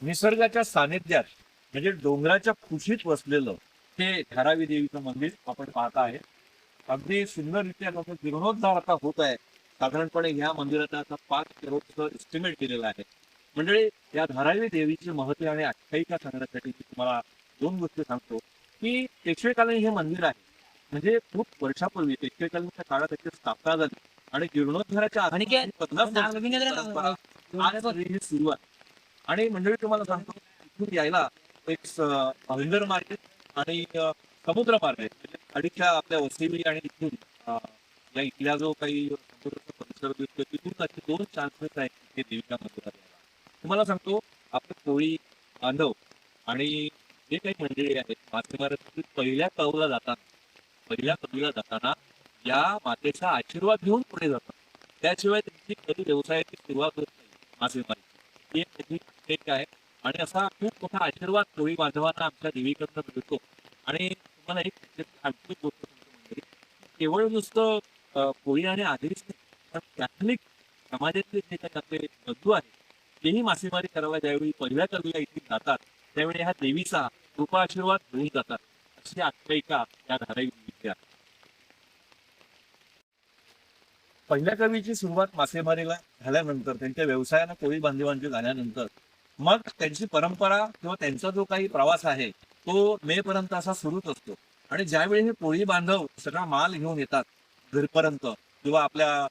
निसर्गाच्या सानिध्यात म्हणजे डोंगराच्या कुशीत वसलेलं हे धारावी देवीचं मंदिर आपण पाहत आहे. अगदी सुंदररित्या त्याचा जीर्णोद्धार आता होत आहे. साधारणपणे ह्या मंदिराचा आता 5 करोडचं एस्टिमेट केलेलं आहे. म्हणजे या धारावी देवीचे महत्व आणि आख्यायिका सांगण्यासाठी मी तुम्हाला 2 गोष्टी सांगतो की पेशवेकालीन हे मंदिर आहे. म्हणजे खूप वर्षापूर्वी पेशवेकालीनच्या काळात त्याची स्थापना झाली आणि जीर्णोद्धाराच्या आधी 50 वर्षांची परंपरा आज ही सुरुवात. आणि मंडळी तुम्हाला सांगतो इथून यायला एक अविंदर मार्केट आणि समुद्र मार्ग आहे. म्हणजे अडीचच्या आपल्या वसई आणि इथून या इथल्या जो काही समुद्राचा परिसर दिसतो तिथून असे 2 चान्सेस आहेत ते देवीच्या मंदिरात यायला. तुम्हाला सांगतो आपले कोळी बांधव आणि जे काही मंडळी आहेत मासेमारी पहिल्या कौला जाताना या मातेचा आशीर्वाद घेऊन पुढे जातात. त्याशिवाय त्यांची कधी व्यवसायाची सुरुवात होत नाही मासेमारी. ही एक त्याची एक आहे आणि असा खूप मोठा आशीर्वाद कोळी बांधवांना आमच्या देवीकडनं मिळतो. आणि तुम्हाला एक आणखी गोष्ट सांगतो मंडळी, केवळ नुसतं कोळी आणि आदिवासी नाही, पण कॅथलिक समाजातले जे काही आपले बंधू आहेत तेही मासेमारी करायला ज्यावेळी पहिल्या कवीला इथे जातात त्यावेळी ह्या देवीचा कृपा आशीर्वाद घेऊन जातात. अशी आख्यायिका या धारावी देवीची आहे. पहिल्या कवीची सुरुवात मासेमारीला झाल्यानंतर त्यांच्या व्यवसायाला कोळी बांधवांची झाल्यानंतर मग त्यांची परंपरा किंवा त्यांचा जो काही प्रवास आहे तो मे पर्यंत असा सुरूच असतो. आणि ज्यावेळी हे कोळी बांधव सगळा माल घेऊन येतात घरपर्यंत किंवा आपल्या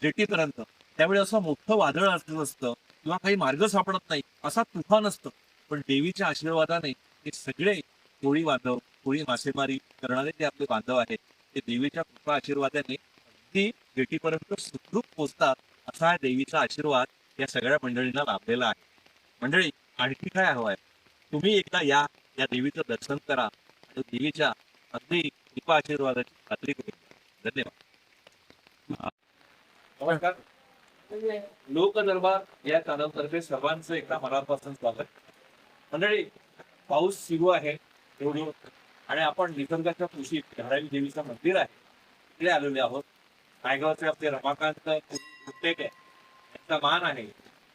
जेटीपर्यंत त्यावेळी असं मोठं वादळ असतं किंवा काही मार्ग सापडत नाही असा तुफान असतं. पण देवीच्या आशीर्वादाने हे सगळे कोळी बांधव कोळी मासेमारी करणारे जे आपले बांधव आहेत ते देवीच्या कृपा आशीर्वादाने अगदी जेटीपर्यंत सुखरूप पोचतात. असा हा देवीचा आशीर्वाद या सगळ्या मंडळींना लाभलेला आहे. मंडळी आणखी काय हवं आहे, तुम्ही एकदा या देवीचं दर्शन करा आणि देवीच्या अगदी कृपा आशीर्वादाची खात्री करून घ्या. धन्यवाद. नमस्कार. लोक दरबार या चॅनलतर्फे सर्वांचं एकदा मनापासून स्वागत. मंडळी पाऊस सुरू आहे एवढी आणि आपण निसर्गाच्या कुशीत धारावी देवीचं मंदिर आहे तिकडे आलेले आहोत. नायगावचे आपले रमाकांत कुट्टेक आहे त्यांचा मान आहे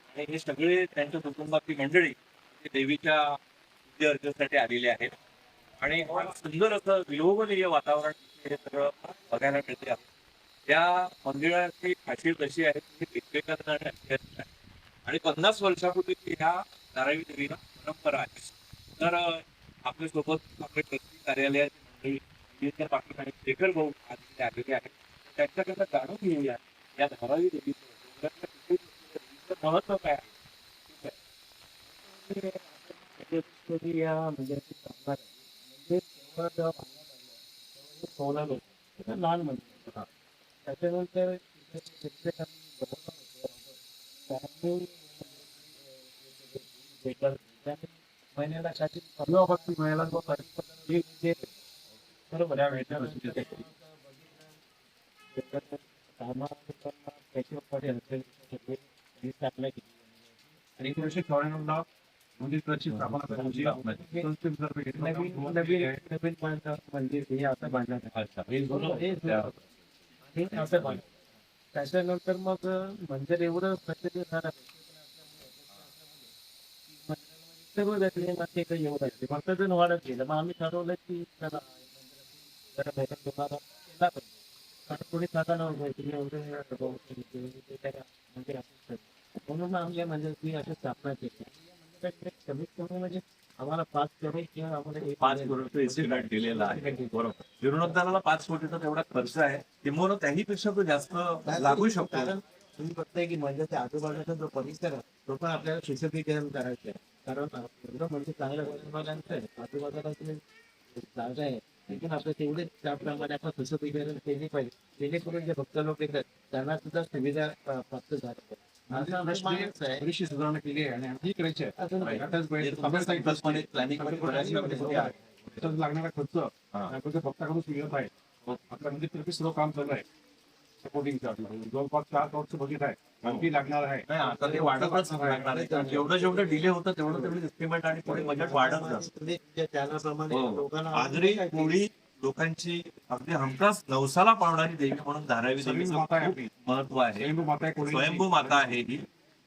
आणि हे सगळे त्यांच्या कुटुंबातली मंडळी देवीच्या अर्चनेसाठी आलेले आहेत आणि सुंदर असं विलोभनीय वातावरण हे सगळं बघायला मिळते. त्या मंदिराची खासियत अशी आहे की पेशवेकालीन आणि ऐतिहासिक आहे आणि 50 वर्षापूर्वीची ह्या धारावी देवीला परंपरा आहे. तर आपल्या सोबत आपले प्रत्येक कार्यालयाचे मंडळी पाठीमागे शेखर भाऊ आलेले आहेत. त्यांच्याकडनं जाणून घेऊया या धारावी देवीचं महत्व काय आहे. या मंदिराची स्थापना म्हणजे लहान मंदिर होता. त्याच्यानंतर महिन्याला महिन्याला जो बरोबर या वेळेच्या स्थापना केली आणि 1994 म्हणजे त्याची स्थापना नवीन मंदिर हे असं बांधण्यात त्याच्यानंतर मग मंदिर एवढं प्रसिद्ध झालं येऊ लागले. भक्तजन वाढत गेलं. मग आम्ही ठरवलं की त्याला कोणी म्हणून आमच्या मंदिराची अशी स्थापना केली. कमीत कमी म्हणजे आम्हाला 5 करोड किंवा आम्हाला 5 करोडचा एस्टिमेट दिलेला आहे. बरोबर. जीर्णोद्धाराला 5 कोटीचा तेवढा खर्च आहे. किंवा त्याहीपेक्षा तो जास्त लागू शकतो. कारण तुम्ही बघताय की मंदिराच्या आजूबाजूचा जो परिसर आहे तो पण आपल्याला सुशोभीकरण करायचं आहे. कारण एवढं म्हणजे चांगलं बांधायचं आहे. आजूबाजूला तुम्ही जागा आहे लेकिन आपलं तेवढेच त्याप्रमाणे आपण सुशोभीकरण केली पाहिजे जेणेकरून जे भक्त लोक येतात त्यांना सुद्धा सुविधा प्राप्त झाल्या. बरीचशी सुधारणा केली आहे आणि आणखी करायची आहे. लागणारा खर्च भक्ताकडून स्वीकारत आहे. आपल्या म्हणजे तर्फे सर्व काम चालू आहे. सपोर्टिंगचा जवळपास 4 करोडचं बजेट आहे. आणखी लागणार आहे. आता ते वाढतच लागणार आहे. जेवढं डिले होतं तेवढं एस्टिमेट आणि पुढे बजेट वाढत जातं. आजरी कोळी लोकांची अगदी हमखास नवसाला पावणारी देवी म्हणून धारावी देवीचं महत्व आहे. स्वयंभू माता आहे ही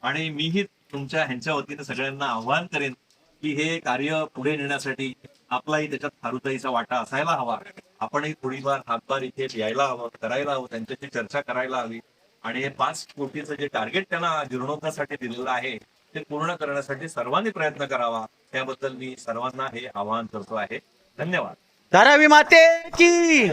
आणि मीही तुमच्या ह्यांच्या वतीने सगळ्यांना आव्हान करेन की हे कार्य पुढे नेण्यासाठी आपलाही त्याच्यात फारुताईचा वाटा असायला हवा. आपणही थोडीफार हातभार इथे यायला हवं, करायला हवं, त्यांच्याशी चर्चा करायला हवी आणि हे 5 कोटीचं जे टार्गेट त्यांना जीर्णोद्धारासाठी दिलेलं आहे ते पूर्ण करण्यासाठी सर्वांनी प्रयत्न करावा. त्याबद्दल मी सर्वांना हे आवाहन करतो आहे. धन्यवाद. धारावी माते की